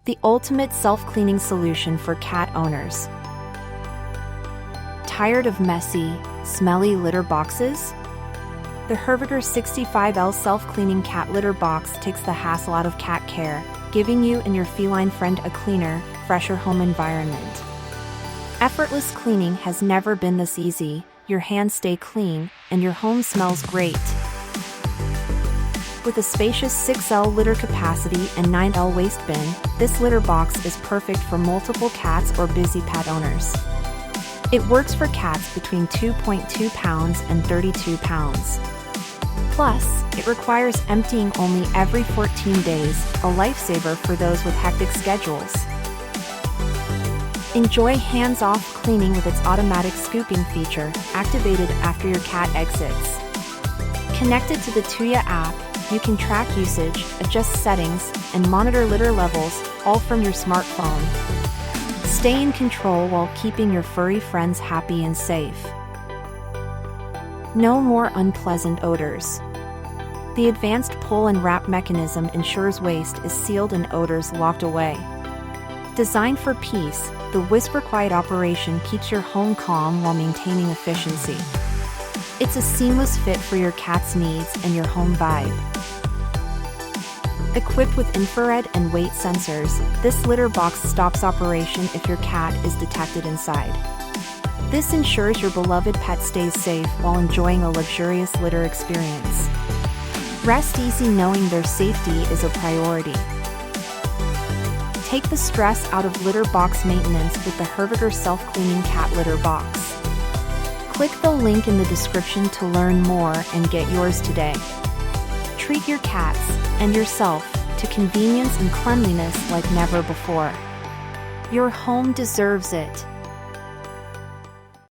the ultimate self-cleaning solution for cat owners. Tired of messy, smelly litter boxes? The Herviger 65L self-cleaning cat litter box takes the hassle out of cat care, giving you and your feline friend a cleaner, fresher home environment. Effortless cleaning has never been this easy. Your hands stay clean, and your home smells great. With a spacious 6L litter capacity and 9L waste bin, this litter box is perfect for multiple cats or busy pet owners. It works for cats between 2.2 pounds and 32 pounds. Plus, it requires emptying only every 14 days, a lifesaver for those with hectic schedules. Enjoy hands-off cleaning with its automatic scooping feature, activated after your cat exits. Connected to the Tuya app, you can track usage, adjust settings, and monitor litter levels, all from your smartphone. Stay in control while keeping your furry friends happy and safe. No more unpleasant odors. The advanced pull and wrap mechanism ensures waste is sealed and odors locked away. Designed for peace, the whisper-quiet operation keeps your home calm while maintaining efficiency. It's a seamless fit for your cat's needs and your home vibe. Equipped with infrared and weight sensors, this litter box stops operation if your cat is detected inside. This ensures your beloved pet stays safe while enjoying a luxurious litter experience. Rest easy knowing their safety is a priority. Take the stress out of litter box maintenance with the Herviger self-cleaning cat litter box. Click the link in the description to learn more and get yours today. Treat your cats and yourself to convenience and cleanliness like never before. Your home deserves it.